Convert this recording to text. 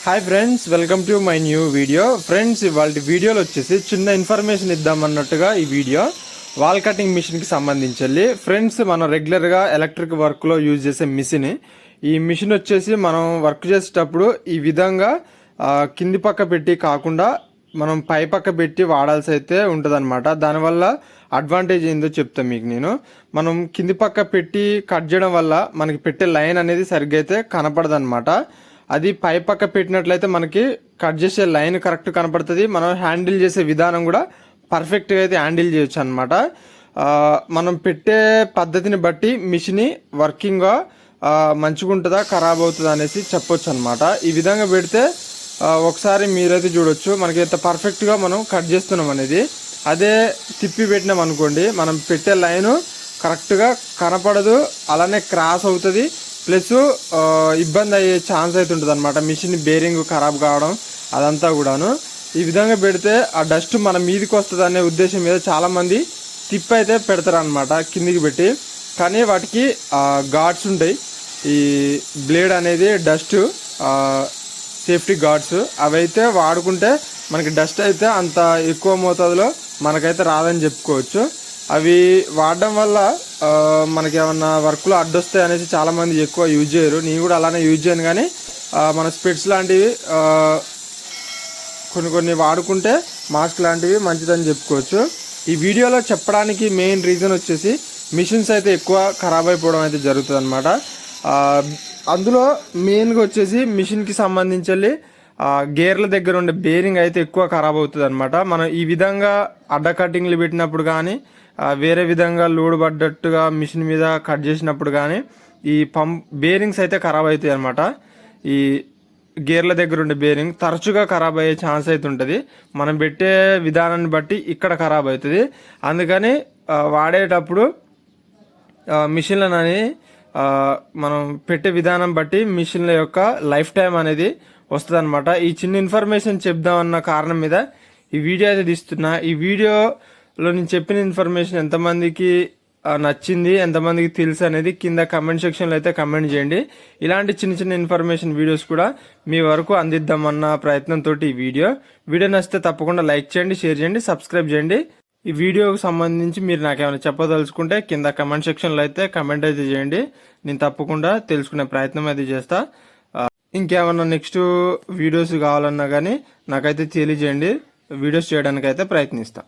Hi friends, welcome to my new video. Friends, ఇవాళ వీడియోలో వచ్చేసి చిన్న ఇన్ఫర్మేషన్ ఇద్దామన్నట్టుగా ఈ వీడియో వాల్ కటింగ్ మిషన్కి సంబంధించి. ఫ్రెండ్స్, మనం రెగ్యులర్గా ఎలక్ట్రిక్ వర్క్లో యూజ్ చేసే మిషన్. ఈ మిషన్ వచ్చేసి మనం వర్క్ చేసేటప్పుడు ఈ విధంగా కింది పక్క పెట్టి కాకుండా మనం పై పక్క పెట్టి వాడాల్సి అయితే ఉంటుందన్నమాట. దానివల్ల అడ్వాంటేజ్ ఏందో చెప్తాను మీకు నేను. మనం కింది పక్క పెట్టి కట్ చేయడం వల్ల మనకి పెట్టే లైన్ అనేది సరిగ్గా అయితే కనపడదన్నమాట. అది పై పక్క పెట్టినట్లయితే మనకి కట్ చేసే లైన్ కరెక్ట్ కనపడుతుంది. మనం హ్యాండిల్ చేసే విధానం కూడా పర్ఫెక్ట్గా అయితే హ్యాండిల్ చేయొచ్చు అనమాట. మనం పెట్టే పద్ధతిని బట్టి మిషన్ వర్కింగ్గా మంచిగా ఉంటుందా ఖరాబ్ అవుతుందా అనేసి చెప్పొచ్చు అనమాట. ఈ విధంగా పెడితే ఒకసారి మీరైతే చూడొచ్చు మనకి ఎంత పర్ఫెక్ట్గా మనం కట్ చేస్తున్నాం అనేది. అదే తిప్పి పెట్టినాం అనుకోండి, మనం పెట్టే లైను కరెక్ట్గా కనపడదు, అలానే క్రాస్ అవుతుంది, ప్లస్ ఇబ్బంది అయ్యే ఛాన్స్ అయితే ఉంటుంది అనమాట. మిషన్ బేరింగ్ ఖరాబ్ కావడం అదంతా కూడాను. ఈ విధంగా పెడితే ఆ డస్ట్ మన మీదకి వస్తుంది అనే ఉద్దేశం మీద చాలామంది తిప్పి అయితే పెడతారు అనమాట కిందికి పెట్టి. కానీ వాటికి గార్డ్స్ ఉంటాయి, ఈ బ్లేడ్ అనేది డస్ట్ సేఫ్టీ గార్డ్స్, అవైతే వాడుకుంటే మనకి డస్ట్ అయితే అంత ఎక్కువ మోతాదులో మనకైతే రాదని చెప్పుకోవచ్చు. అవి వాడడం వల్ల మనకి ఏమన్నా వర్క్లో అడ్డొస్తాయి అనేసి చాలామంది ఎక్కువ యూజ్ చేయరు. నేను కూడా అలానే యూజ్ చేయను, కానీ మన స్పెట్స్ లాంటివి కొన్ని వాడుకుంటే మాస్క్ లాంటివి మంచిదని చెప్పుకోవచ్చు. ఈ వీడియోలో చెప్పడానికి మెయిన్ రీజన్ వచ్చేసి మిషన్స్ అయితే ఎక్కువ ఖరాబ్ అయిపోవడం అయితే జరుగుతుంది అనమాట. అందులో మెయిన్గా వచ్చేసి మిషన్కి సంబంధించి గేర్ల దగ్గర ఉండే బేరింగ్ అయితే ఎక్కువ ఖరాబ్ అవుతుంది అనమాట. మనం ఈ విధంగా అడ్డ కటింగ్లు పెట్టినప్పుడు కానీ వేరే విధంగా లోడ్ పడ్డట్టుగా మిషన్ మీద కట్ చేసినప్పుడు కానీ ఈ బేరింగ్స్ అయితే ఖరాబ్ అవుతాయి అనమాట. ఈ గేర్ల దగ్గర ఉండే బేరింగ్ తరచుగా ఖరాబ్ అయ్యే ఛాన్స్ అయితే ఉంటుంది. మనం పెట్టే విధానాన్ని బట్టి ఇక్కడ ఖరాబ్ అవుతుంది. అందుకని వాడేటప్పుడు మిషన్లని మనం పెట్టే విధానం బట్టి మిషన్ల యొక్క లైఫ్ టైం అనేది వస్తుంది అనమాట. ఈ చిన్న ఇన్ఫర్మేషన్ చెప్దామన్న కారణం మీద ఈ వీడియో అయితే తీస్తున్నా. ఈ వీడియోలో నేను చెప్పిన ఇన్ఫర్మేషన్ ఎంతమందికి నచ్చింది, ఎంతమందికి తెలుసు అనేది కింద కమెంట్ సెక్షన్లో అయితే కమెంట్ చేయండి. ఇలాంటి చిన్న చిన్న ఇన్ఫర్మేషన్ వీడియోస్ కూడా మీ వరకు అందిద్దామన్న ప్రయత్నంతో ఈ వీడియో నచ్చితే తప్పకుండా లైక్ చేయండి, షేర్ చేయండి, సబ్స్క్రైబ్ చేయండి. ఈ వీడియోకి సంబంధించి మీరు నాకేమైనా చెప్పదలుచుకుంటే కింద కమెంట్ సెక్షన్లో అయితే కమెంట్ అయితే చేయండి. నేను తప్పకుండా తెలుసుకునే ప్రయత్నం అయితే చేస్తా. ఇంకేమన్నా నెక్స్ట్ వీడియోస్ కావాలన్నా కానీ నాకైతే తెలియజేయండి, వీడియోస్ చేయడానికి అయితే ప్రయత్నిస్తా.